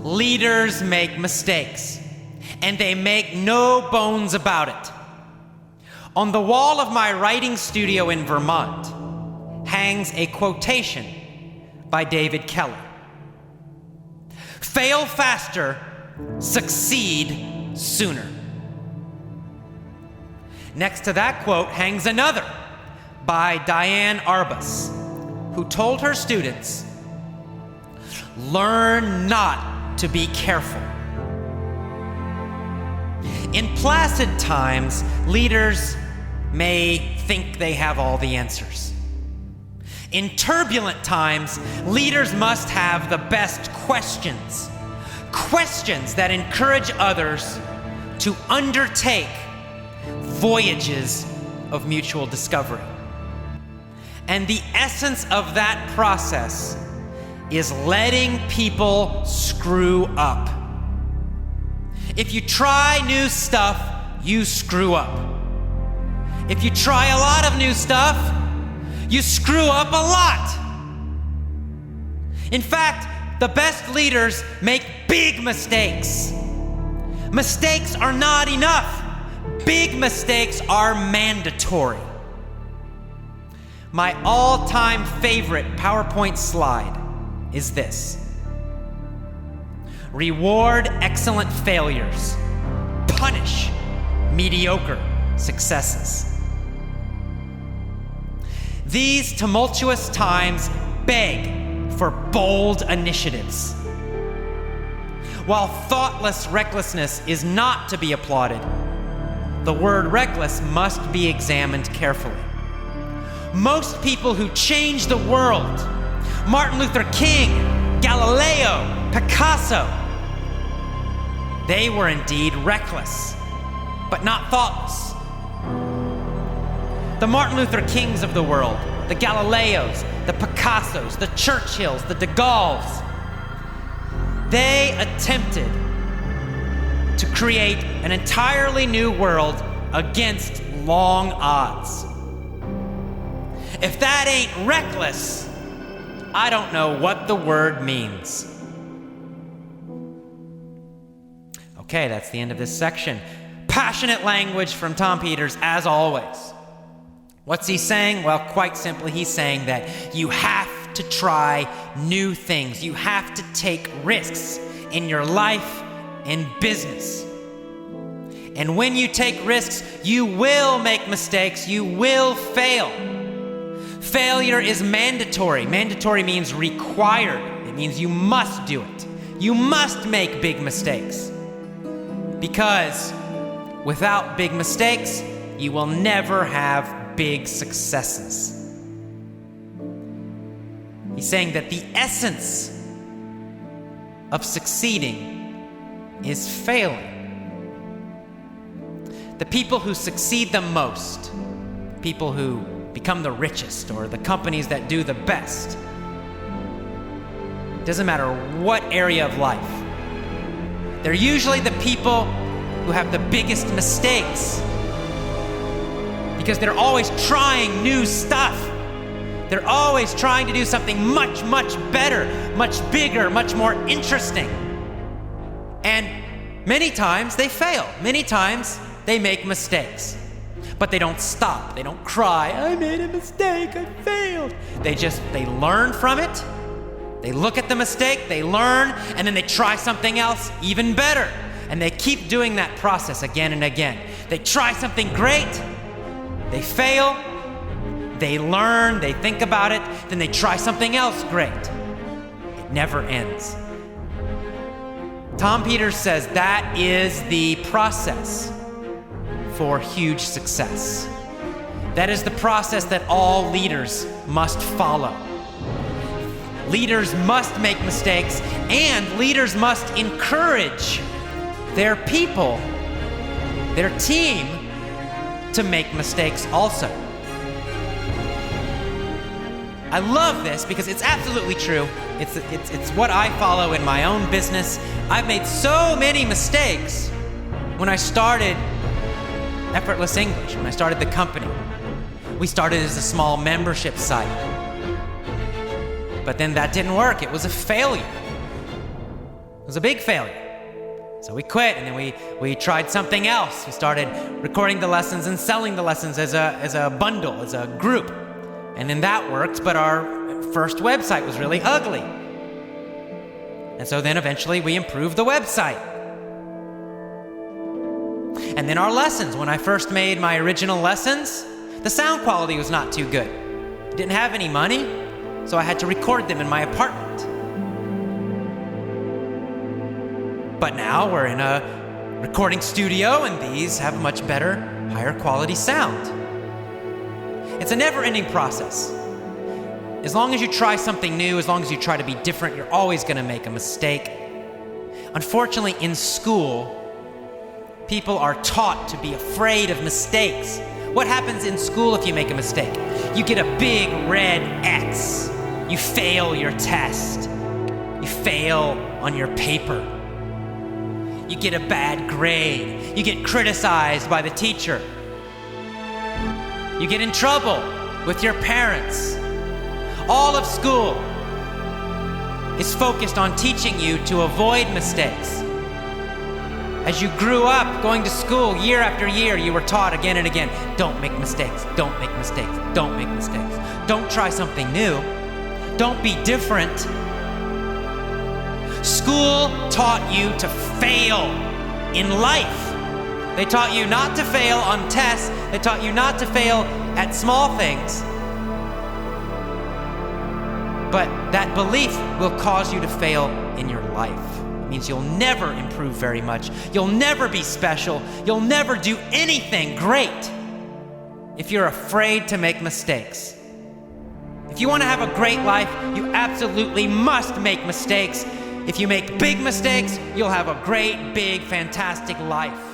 Leaders make mistakes, and they make no bones about it. On the wall of my writing studio in Vermont hangs a quotation by David Keller. Fail faster, succeed sooner. Next to that quote hangs another by Diane Arbus, who told her students, learn not to be careful. In placid times, leaders may think they have all the answers. In turbulent times, leaders must have the best questions. Questions that encourage others to undertake voyages of mutual discovery. And the essence of that process is letting people screw up. If you try new stuff, you screw up. If you try a lot of new stuff, you screw up a lot. In fact, the best leaders make big mistakes. Mistakes are not enough. Big mistakes are mandatory. My all-time favorite PowerPoint slide is this. Reward excellent failures. Punish mediocre successes. These tumultuous times beg for bold initiatives. While thoughtless recklessness is not to be applauded, the word reckless must be examined carefully. Most people who changed the world, Martin Luther King, Galileo, Picasso, they were indeed reckless, but not thoughtless. The Martin Luther Kings of the world, the Galileos, the Picassos, the Churchills, the de Gaulles, they attempted to create an entirely new world against long odds. If that ain't reckless, I don't know what the word means. Okay, that's the end of this section. Passionate language from Tom Peters, as always. What's he saying? Well, quite simply, he's saying that you have to try new things. You have to take risks in your life and business. And when you take risks, you will make mistakes. You will fail. Failure is mandatory. Mandatory means required. It means you must do it. You must make big mistakes. Because without big mistakes, you will never have big successes. He's saying that the essence of succeeding is failing. The people who succeed the most, people who become the richest, or the companies that do the best, doesn't matter what area of life, they're usually the people who have the biggest mistakes, because they're always trying new stuff. They're always trying to do something much, much better, much bigger, much more interesting. And many times they fail. Many times they make mistakes. But they don't stop. They don't cry, I made a mistake, I failed. They learn from it. They look at the mistake, they learn, and then they try something else even better. And they keep doing that process again and again. They try something great, they fail, they learn, they think about it, then they try something else great. It never ends. Tom Peters says that is the process for huge success. That is the process that all leaders must follow. Leaders must make mistakes, and leaders must encourage their people, their team, to make mistakes also. I love this because it's absolutely true. It's what I follow in my own business. I've made so many mistakes when I started Effortless English, when I started the company. We started as a small membership site. But then that didn't work. It was a failure. It was a big failure. So we quit, and then we tried something else. We started recording the lessons and selling the lessons as a bundle, as a group. And then that worked, but our first website was really ugly. And so then eventually we improved the website. And then our lessons. When I first made my original lessons, the sound quality was not too good. I didn't have any money, so I had to record them in my apartment. But now we're in a recording studio, and these have much better, higher quality sound. It's a never-ending process. As long as you try something new, as long as you try to be different, you're always going to make a mistake. Unfortunately, in school, people are taught to be afraid of mistakes. What happens in school if you make a mistake? You get a big red X. You fail your test. You fail on your paper. You get a bad grade. You get criticized by the teacher. You get in trouble with your parents. All of school is focused on teaching you to avoid mistakes. As you grew up going to school year after year, you were taught again and again, don't make mistakes, don't make mistakes, don't make mistakes. Don't try something new. Don't be different. School taught you to fail in life. They taught you not to fail on tests. They taught you not to fail at small things. But that belief will cause you to fail in your life. It means you'll never improve very much. You'll never be special. You'll never do anything great if you're afraid to make mistakes. If you want to have a great life, you absolutely must make mistakes. If you make big mistakes, you'll have a great, big, fantastic life.